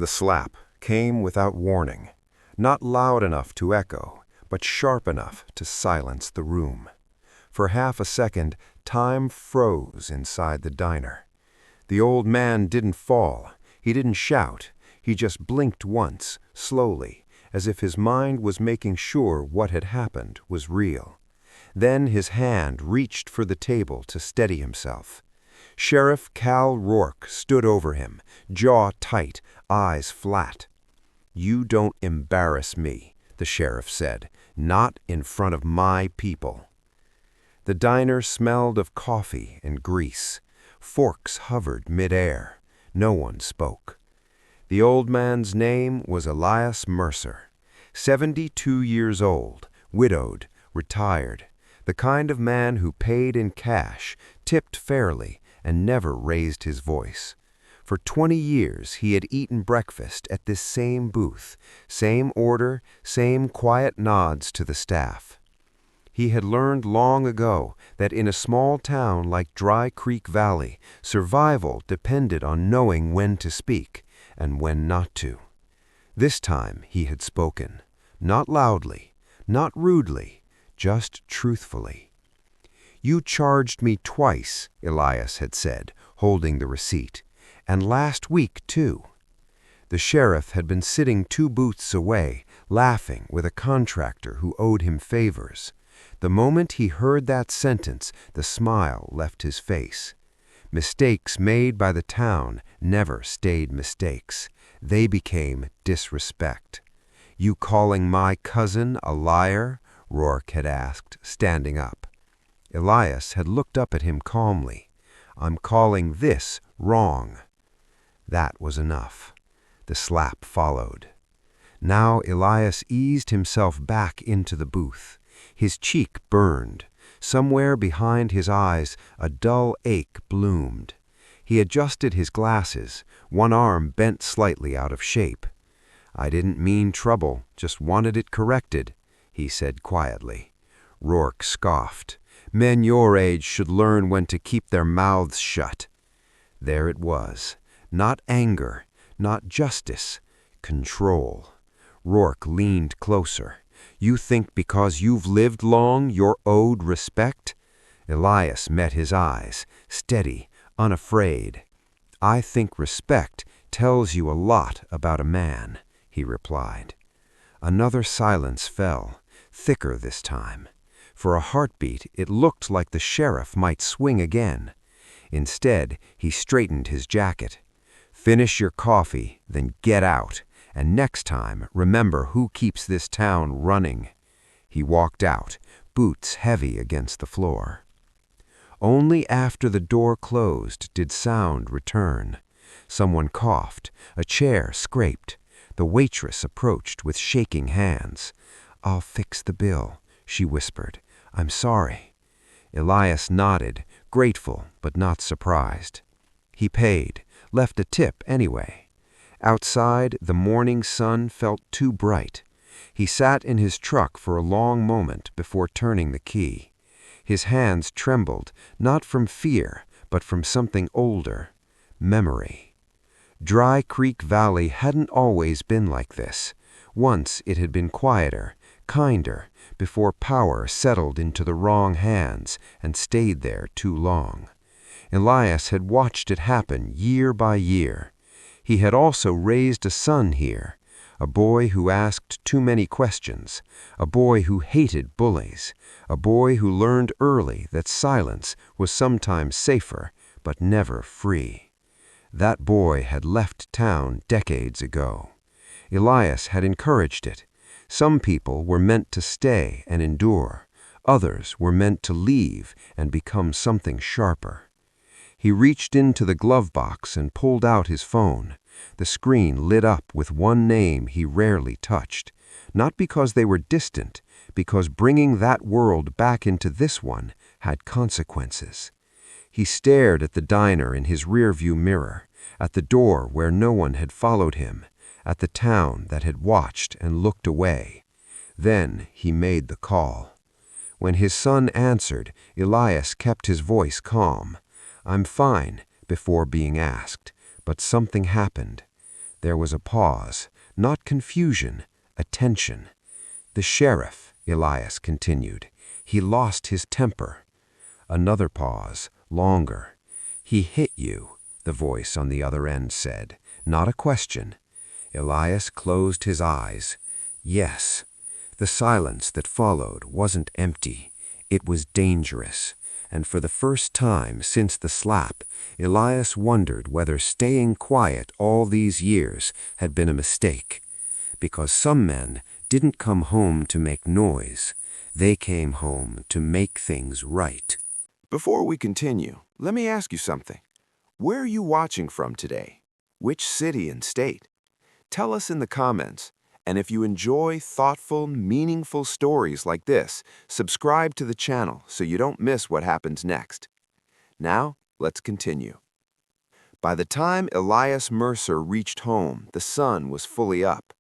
The slap came without warning, not loud enough to echo, but sharp enough to silence the room. For half a second, time froze inside the diner. The old man didn't fall. He didn't shout. He just blinked once, slowly, as if his mind was making sure what had happened was real. Then his hand reached for the table to steady himself. Sheriff Cal Rourke stood over him, jaw tight, eyes flat. "You don't embarrass me," the sheriff said, "not in front of my people." The diner smelled of coffee and grease. Forks hovered midair. No one spoke. The old man's name was Elias Mercer, 72 years old, widowed, retired, the kind of man who paid in cash, tipped fairly, and never raised his voice. For 20 years he had eaten breakfast at this same booth, same order, same quiet nods to the staff. He had learned long ago that in a small town like Dry Creek Valley, survival depended on knowing when to speak and when not to. This time he had spoken, not loudly, not rudely, just truthfully. "You charged me twice," Elias had said, holding the receipt, "and last week, too." The sheriff had been sitting 2 booths away, laughing with a contractor who owed him favors. The moment he heard that sentence, the smile left his face. Mistakes made by the town never stayed mistakes. They became disrespect. "You calling my cousin a liar?" Rourke had asked, standing up. Elias had looked up at him calmly. "I'm calling this wrong." That was enough. The slap followed. Now Elias eased himself back into the booth. His cheek burned. Somewhere behind his eyes a dull ache bloomed. He adjusted his glasses, one arm bent slightly out of shape. "I didn't mean trouble, just wanted it corrected," he said quietly. Rourke scoffed. "Men your age should learn when to keep their mouths shut." There it was. Not anger, not justice, control. Rourke leaned closer. "You think because you've lived long you're owed respect?" Elias met his eyes, steady, unafraid. "I think respect tells you a lot about a man," he replied. Another silence fell, thicker this time. For a heartbeat, it looked like the sheriff might swing again. Instead, he straightened his jacket. "Finish your coffee, then get out. And next time, remember who keeps this town running." He walked out, boots heavy against the floor. Only after the door closed did sound return. Someone coughed, a chair scraped. The waitress approached with shaking hands. "I'll fix the bill," she whispered. "I'm sorry." Elias nodded, grateful but not surprised. He paid, left a tip anyway. Outside, the morning sun felt too bright. He sat in his truck for a long moment before turning the key. His hands trembled, not from fear, but from something older, memory. Dry Creek Valley hadn't always been like this. Once it had been quieter, kinder, before power settled into the wrong hands and stayed there too long. Elias had watched it happen year by year. He had also raised a son here, a boy who asked too many questions, a boy who hated bullies, a boy who learned early that silence was sometimes safer, but never free. That boy had left town decades ago. Elias had encouraged it. Some people were meant to stay and endure. Others were meant to leave and become something sharper. He reached into the glove box and pulled out his phone. The screen lit up with one name he rarely touched, not because they were distant, because bringing that world back into this one had consequences. He stared at the diner in his rearview mirror, at the door where no one had followed him, at the town that had watched and looked away. Then he made the call. When his son answered, Elias kept his voice calm. "I'm fine," before being asked, but something happened. There was a pause, not confusion, attention. "The sheriff," Elias continued. "He lost his temper." Another pause, longer. "He hit you," the voice on the other end said, not a question. Elias closed his eyes. Yes. The silence that followed wasn't empty. It was dangerous. And for the first time since the slap, Elias wondered whether staying quiet all these years had been a mistake. Because some men didn't come home to make noise. They came home to make things right. Before we continue, let me ask you something. Where are you watching from today? Which city and state? Tell us in the comments. And if you enjoy thoughtful, meaningful stories like this, subscribe to the channel so you don't miss what happens next. Now, let's continue. By the time Elias Mercer reached home, the sun was fully up.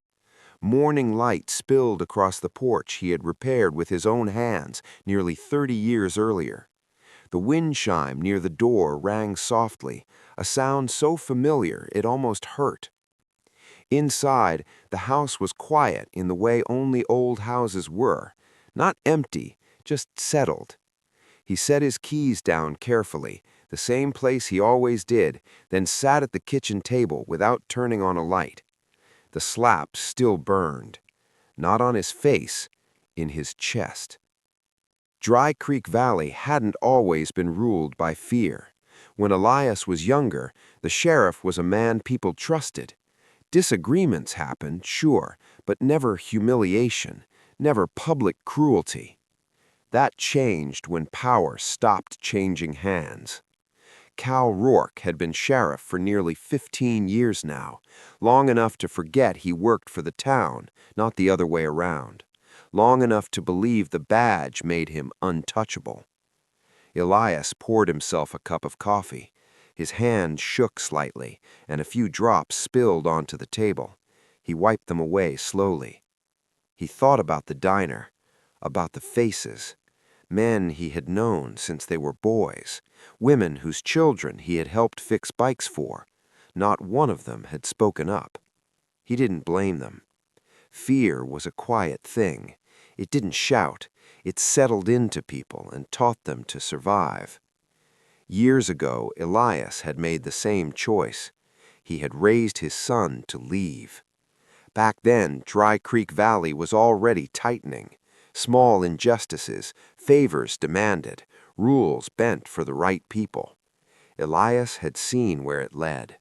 Morning light spilled across the porch he had repaired with his own hands nearly 30 years earlier. The wind chime near the door rang softly, a sound so familiar it almost hurt. Inside, the house was quiet in the way only old houses were, not empty, just settled. He set his keys down carefully, the same place he always did, then sat at the kitchen table without turning on a light. The slap still burned, not on his face, in his chest. Dry Creek Valley hadn't always been ruled by fear. When Elias was younger, the sheriff was a man people trusted. Disagreements happened, sure, but never humiliation, never public cruelty. That changed when power stopped changing hands. Cal Rourke had been sheriff for nearly 15 years now, long enough to forget he worked for the town, not the other way around. Long enough to believe the badge made him untouchable. Elias poured himself a cup of coffee. His hand shook slightly, and a few drops spilled onto the table. He wiped them away slowly. He thought about the diner, about the faces, men he had known since they were boys, women whose children he had helped fix bikes for. Not one of them had spoken up. He didn't blame them. Fear was a quiet thing. It didn't shout. It settled into people and taught them to survive. Years ago, Elias had made the same choice. He had raised his son to leave. Back then, Dry Creek Valley was already tightening. Small injustices, favors demanded, rules bent for the right people. Elias had seen where it led.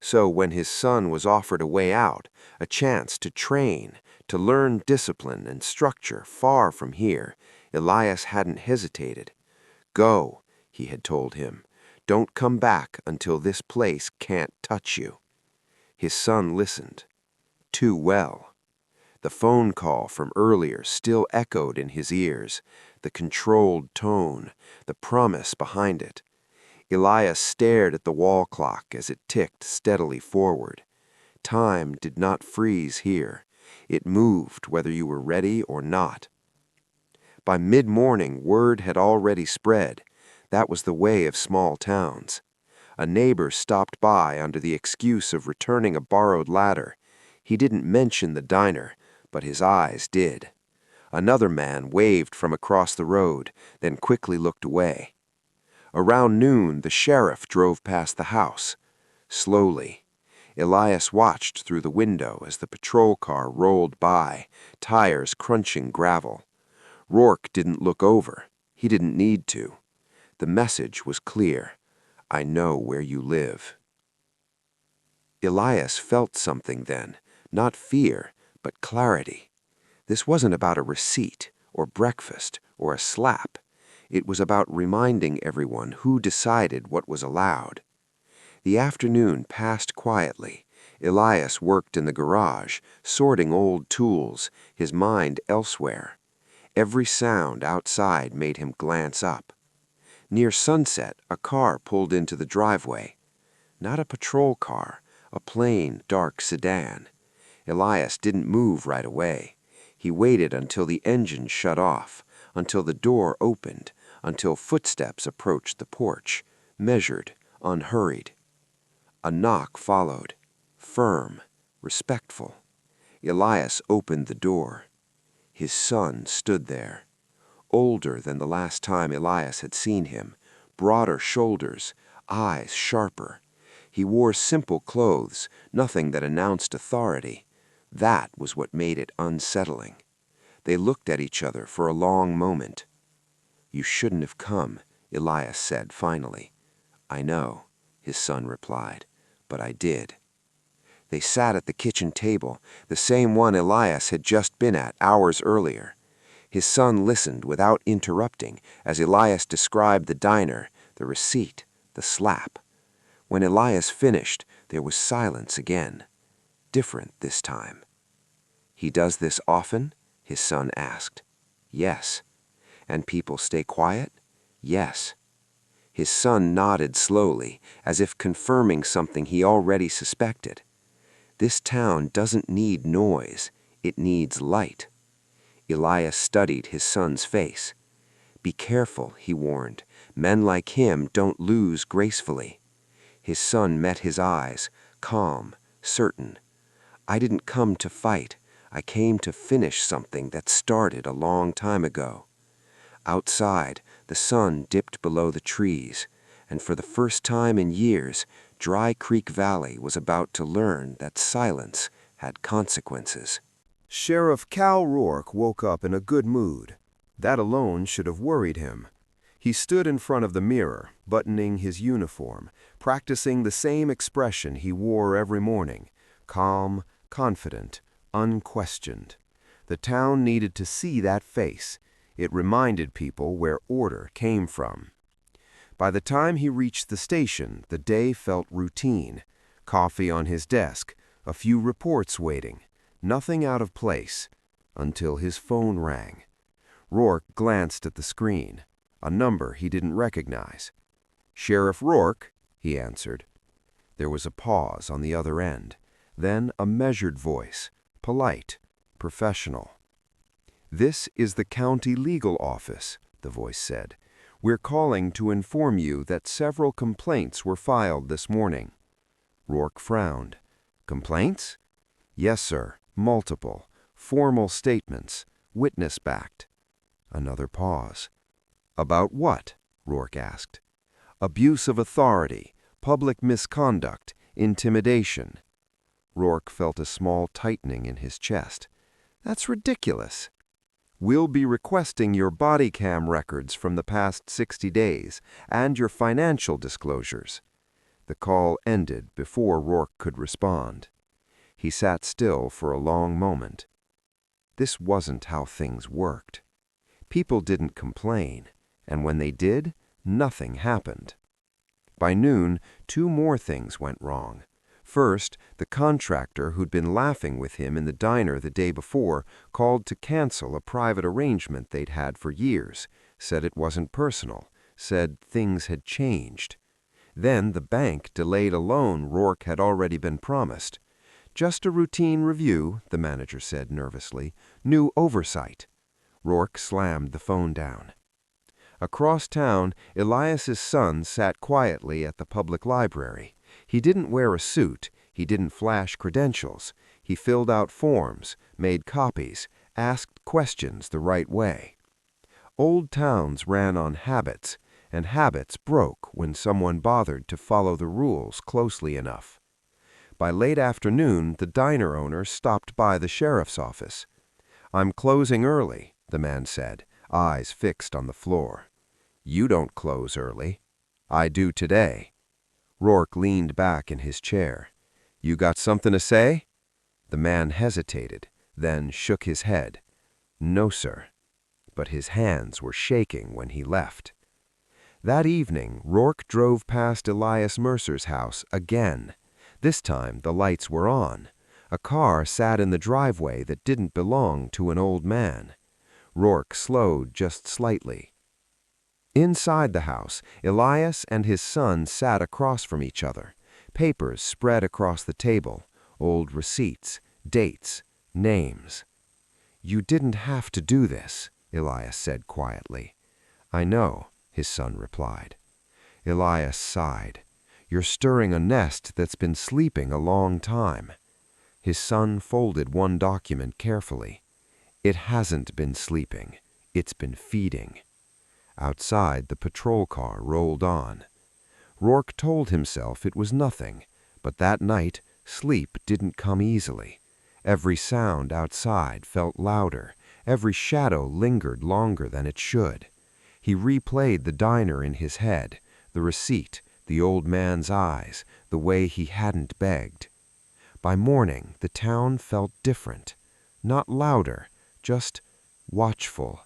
So when his son was offered a way out, a chance to train, to learn discipline and structure far from here, Elias hadn't hesitated. "Go," he had told him. "Don't come back until this place can't touch you." His son listened. Too well. The phone call from earlier still echoed in his ears, the controlled tone, the promise behind it. Elias stared at the wall clock as it ticked steadily forward. Time did not freeze here. It moved whether you were ready or not. By mid-morning, word had already spread. That was the way of small towns. A neighbor stopped by under the excuse of returning a borrowed ladder. He didn't mention the diner, but his eyes did. Another man waved from across the road, then quickly looked away. Around noon, the sheriff drove past the house. Slowly. Elias watched through the window as the patrol car rolled by, tires crunching gravel. Rourke didn't look over. He didn't need to. The message was clear. "I know where you live." Elias felt something then, not fear, but clarity. This wasn't about a receipt, or breakfast, or a slap. It was about reminding everyone who decided what was allowed. The afternoon passed quietly. Elias worked in the garage, sorting old tools, his mind elsewhere. Every sound outside made him glance up. Near sunset, a car pulled into the driveway. Not a patrol car, a plain, dark sedan. Elias didn't move right away. He waited until the engine shut off, until the door opened, until footsteps approached the porch, measured, unhurried. A knock followed, firm, respectful. Elias opened the door. His son stood there, older than the last time Elias had seen him, broader shoulders, eyes sharper. He wore simple clothes, nothing that announced authority. That was what made it unsettling. They looked at each other for a long moment. "You shouldn't have come," Elias said finally. "I know," his son replied, "but I did." They sat at the kitchen table, the same one Elias had just been at hours earlier. His son listened without interrupting as Elias described the diner, the receipt, the slap. When Elias finished, there was silence again. Different this time. "He does this often?" his son asked. "Yes." "And people stay quiet?" "Yes." His son nodded slowly, as if confirming something he already suspected. This town doesn't need noise, it needs light. Elias studied his son's face. "Be careful," he warned. "Men like him don't lose gracefully." His son met his eyes, calm, certain. "I didn't come to fight. I came to finish something that started a long time ago." Outside, the sun dipped below the trees, and for the first time in years, Dry Creek Valley was about to learn that silence had consequences. Sheriff Cal Rourke woke up in a good mood. That alone should have worried him. He stood in front of the mirror, buttoning his uniform, practicing the same expression he wore every morning, calm, confident, unquestioned. The town needed to see that face. It reminded people where order came from. By the time he reached the station, the day felt routine. Coffee on his desk, a few reports waiting, nothing out of place, until his phone rang. Rourke glanced at the screen, a number he didn't recognize. "Sheriff Rourke," he answered. There was a pause on the other end, then a measured voice, polite, professional. "This is the county legal office," the voice said. "We're calling to inform you that several complaints were filed this morning." Rourke frowned. "Complaints?" "Yes, sir. Multiple. Formal statements. Witness-backed." Another pause. "About what?" Rourke asked. "Abuse of authority, public misconduct, intimidation." Rourke felt a small tightening in his chest. "That's ridiculous." "We'll be requesting your body cam records from the past 60 days and your financial disclosures." The call ended before Rourke could respond. He sat still for a long moment. This wasn't how things worked. People didn't complain, and when they did, nothing happened. By noon, two more things went wrong. First, the contractor who'd been laughing with him in the diner the day before called to cancel a private arrangement they'd had for years, said it wasn't personal, said things had changed. Then the bank delayed a loan Rourke had already been promised. "Just a routine review," the manager said nervously. "New oversight." Rourke slammed the phone down. Across town, Elias's son sat quietly at the public library. He didn't wear a suit, he didn't flash credentials. He filled out forms, made copies, asked questions the right way. Old towns ran on habits, and habits broke when someone bothered to follow the rules closely enough. By late afternoon, the diner owner stopped by the sheriff's office. "I'm closing early," the man said, eyes fixed on the floor. "You don't close early." "I do today." Rourke leaned back in his chair. "You got something to say?" The man hesitated, then shook his head. "No, sir." But his hands were shaking when he left. That evening, Rourke drove past Elias Mercer's house again. This time, the lights were on. A car sat in the driveway that didn't belong to an old man. Rourke slowed just slightly. Inside the house, Elias and his son sat across from each other, papers spread across the table, old receipts, dates, names. "You didn't have to do this," Elias said quietly. "I know," his son replied. Elias sighed. "You're stirring a nest that's been sleeping a long time." His son folded one document carefully. It hasn't been sleeping. It's been feeding. Outside, the patrol car rolled on. Rourke told himself it was nothing, but that night, sleep didn't come easily. Every sound outside felt louder. Every shadow lingered longer than it should. He replayed the diner in his head, the receipt, the old man's eyes, the way he hadn't begged. By morning, the town felt different. Not louder, just watchful.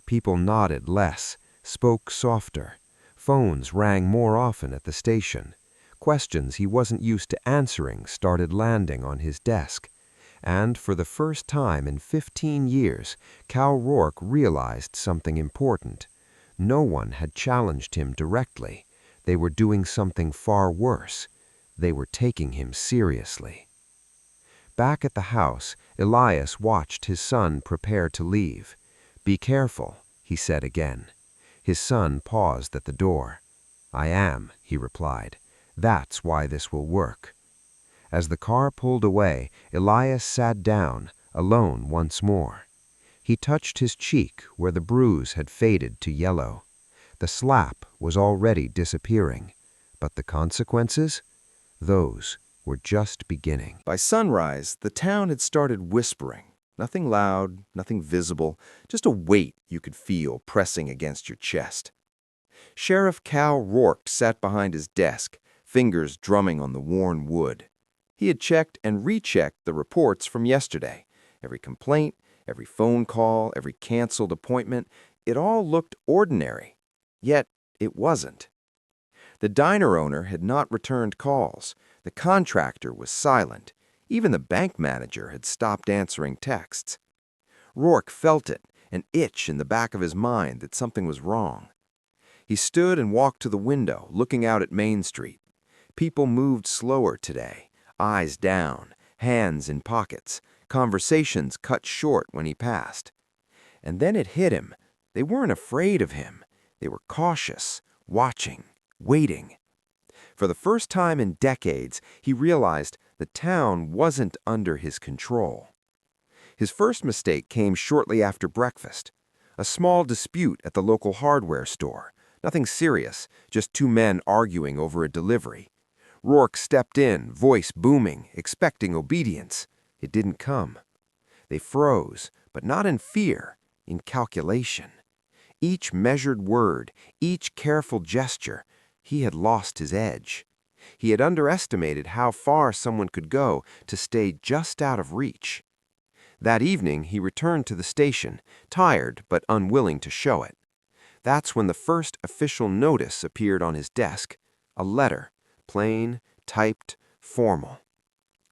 People nodded less, spoke softer. Phones rang more often at the station. Questions he wasn't used to answering started landing on his desk. And for the first time in 15 years, Cal Rourke realized something important. No one had challenged him directly. They were doing something far worse. They were taking him seriously. Back at the house, Elias watched his son prepare to leave. "Be careful," he said again. His son paused at the door. "I am," he replied. "That's why this will work." As the car pulled away, Elias sat down, alone once more. He touched his cheek where the bruise had faded to yellow. The slap was already disappearing, but the consequences? Those were just beginning. By sunrise, the town had started whispering. Nothing loud, nothing visible, just a weight you could feel pressing against your chest. Sheriff Cal Rourke sat behind his desk, fingers drumming on the worn wood. He had checked and rechecked the reports from yesterday. Every complaint, every phone call, every canceled appointment, it all looked ordinary. Yet it wasn't. The diner owner had not returned calls. The contractor was silent. Even the bank manager had stopped answering texts. Rourke felt it, an itch in the back of his mind that something was wrong. He stood and walked to the window, looking out at Main Street. People moved slower today, eyes down, hands in pockets, conversations cut short when he passed. And then it hit him. They weren't afraid of him. They were cautious, watching, waiting. For the first time in decades, he realized the town wasn't under his control. His first mistake came shortly after breakfast. A small dispute at the local hardware store. Nothing serious, just two men arguing over a delivery. Rourke stepped in, voice booming, expecting obedience. It didn't come. They froze, but not in fear, in calculation. Each measured word, each careful gesture, he had lost his edge. He had underestimated how far someone could go to stay just out of reach. That evening, he returned to the station, tired but unwilling to show it. That's when the first official notice appeared on his desk, a letter, plain, typed, formal.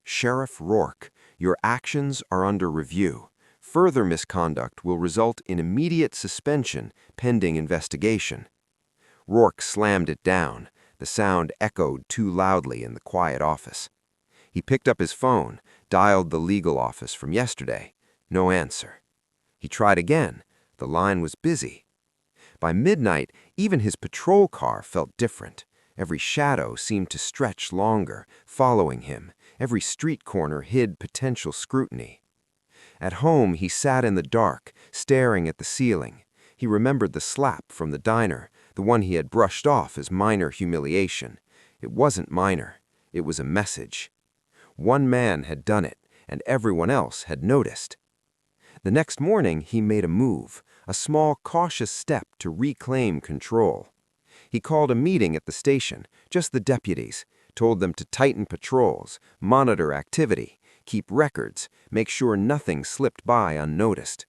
Sheriff Rourke, your actions are under review. Further misconduct will result in immediate suspension pending investigation. Rourke slammed it down. The sound echoed too loudly in the quiet office. He picked up his phone, dialed the legal office from yesterday. No answer. He tried again. The line was busy. By midnight, even his patrol car felt different. Every shadow seemed to stretch longer, following him. Every street corner hid potential scrutiny. At home, he sat in the dark, staring at the ceiling. He remembered the slap from the diner, the one he had brushed off as minor humiliation. It wasn't minor. It was a message. One man had done it, and everyone else had noticed. The next morning, he made a move, a small, cautious step to reclaim control. He called a meeting at the station, just the deputies, told them to tighten patrols, monitor activity, keep records, make sure nothing slipped by unnoticed.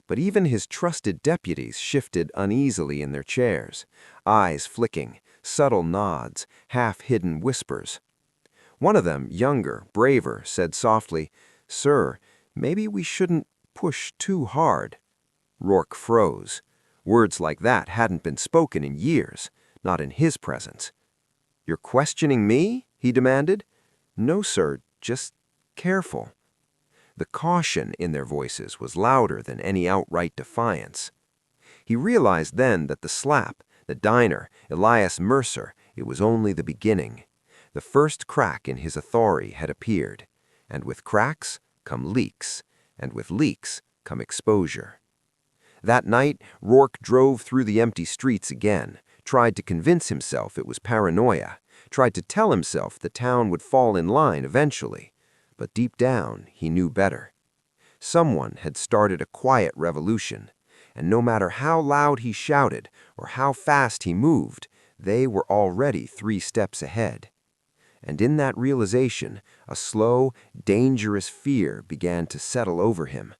But even his trusted deputies shifted uneasily in their chairs, eyes flicking, subtle nods, half-hidden whispers. One of them, younger, braver, said softly, "Sir, maybe we shouldn't push too hard." Rourke froze. Words like that hadn't been spoken in years, not in his presence. "You're questioning me?" he demanded. "No, sir, just careful." The caution in their voices was louder than any outright defiance. He realized then that the slap, the diner, Elias Mercer, it was only the beginning. The first crack in his authority had appeared. And with cracks come leaks, and with leaks come exposure. That night, Rourke drove through the empty streets again, tried to convince himself it was paranoia, tried to tell himself the town would fall in line eventually. But deep down, he knew better. Someone had started a quiet revolution, and no matter how loud he shouted or how fast he moved, they were already 3 steps ahead. And in that realization, a slow, dangerous fear began to settle over him.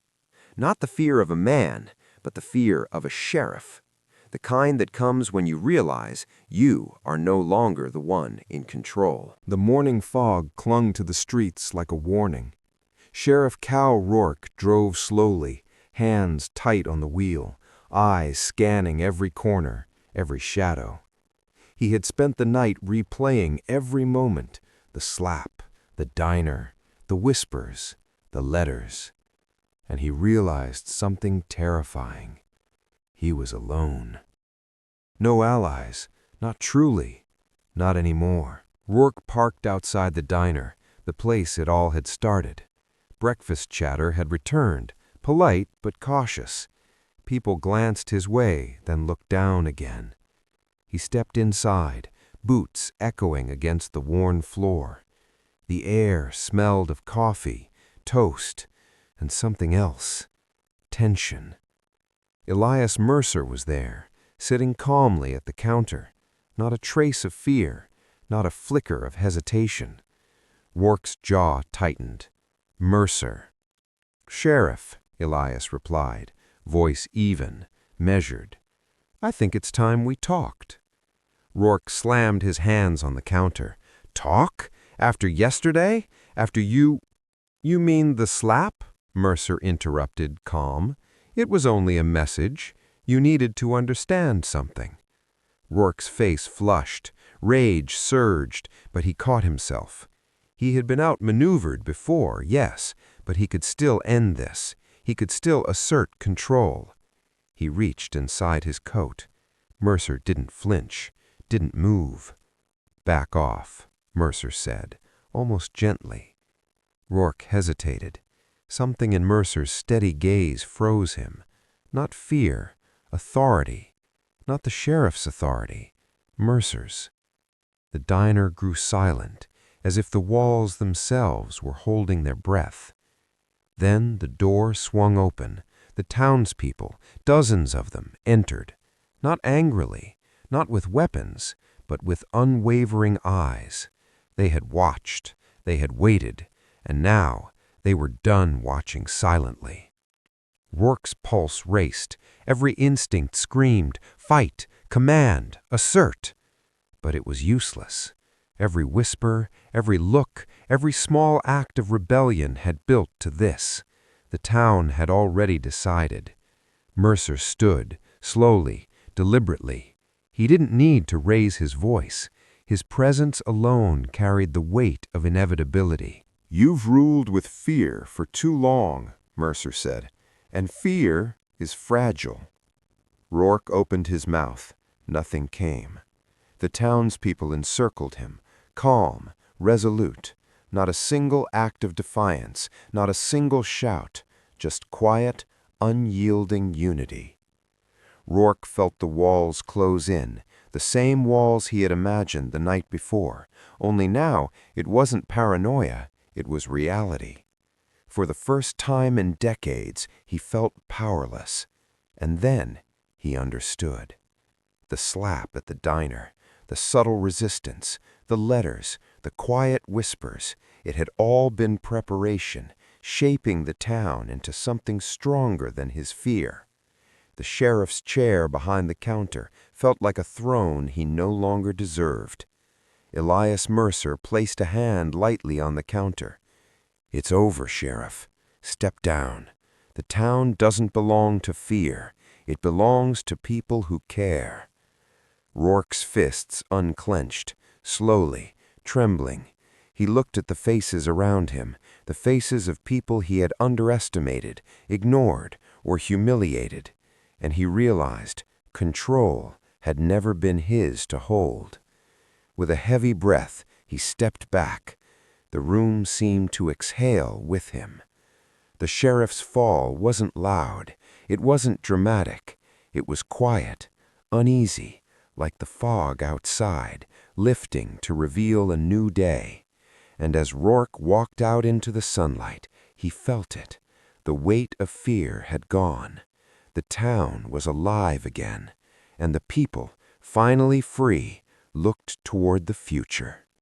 Not the fear of a man, but the fear of a sheriff. The kind that comes when you realize you are no longer the one in control. The morning fog clung to the streets like a warning. Sheriff Cal Rourke drove slowly, hands tight on the wheel, eyes scanning every corner, every shadow. He had spent the night replaying every moment, the slap, the diner, the whispers, the letters. And he realized something terrifying. He was alone. No allies, not truly, not anymore. Rourke parked outside the diner, the place it all had started. Breakfast chatter had returned, polite but cautious. People glanced his way, then looked down again. He stepped inside, boots echoing against the worn floor. The air smelled of coffee, toast, and something else. Tension. Elias Mercer was there, sitting calmly at the counter. Not a trace of fear, not a flicker of hesitation. Rourke's jaw tightened. Mercer. "Sheriff," Elias replied, voice even, measured. "I think it's time we talked." Rourke slammed his hands on the counter. "Talk? After yesterday? After you—" "You mean the slap?" Mercer interrupted, calm. "It was only a message. You needed to understand something." Rourke's face flushed. Rage surged, but he caught himself. He had been outmaneuvered before, yes, but he could still end this. He could still assert control. He reached inside his coat. Mercer didn't flinch, didn't move. "Back off," Mercer said, almost gently. Rourke hesitated. Something in Mercer's steady gaze froze him. Not fear, authority. Not the sheriff's authority. Mercer's. The diner grew silent, as if the walls themselves were holding their breath. Then the door swung open. The townspeople, dozens of them, entered. Not angrily, not with weapons, but with unwavering eyes. They had watched, they had waited, and now they were done watching silently. Rourke's pulse raced. Every instinct screamed, fight, command, assert. But it was useless. Every whisper, every look, every small act of rebellion had built to this. The town had already decided. Mercer stood, slowly, deliberately. He didn't need to raise his voice. His presence alone carried the weight of inevitability. "You've ruled with fear for too long," Mercer said, "and fear is fragile." Rourke opened his mouth. Nothing came. The townspeople encircled him, calm, resolute. Not a single act of defiance, not a single shout, just quiet, unyielding unity. Rourke felt the walls close in, the same walls he had imagined the night before, only now it wasn't paranoia, it was reality. For the first time in decades, he felt powerless. And then he understood. The slap at the diner, the subtle resistance, the letters, the quiet whispers, it had all been preparation, shaping the town into something stronger than his fear. The sheriff's chair behind the counter felt like a throne he no longer deserved. Elias Mercer placed a hand lightly on the counter. "It's over, Sheriff. Step down. The town doesn't belong to fear. It belongs to people who care." Rourke's fists unclenched, slowly, trembling. He looked at the faces around him, the faces of people he had underestimated, ignored, or humiliated, and he realized control had never been his to hold. With a heavy breath, he stepped back. The room seemed to exhale with him. The sheriff's fall wasn't loud. It wasn't dramatic. It was quiet, uneasy, like the fog outside, lifting to reveal a new day. And as Rourke walked out into the sunlight, he felt it. The weight of fear had gone. The town was alive again, and the people, finally free, looked toward the future.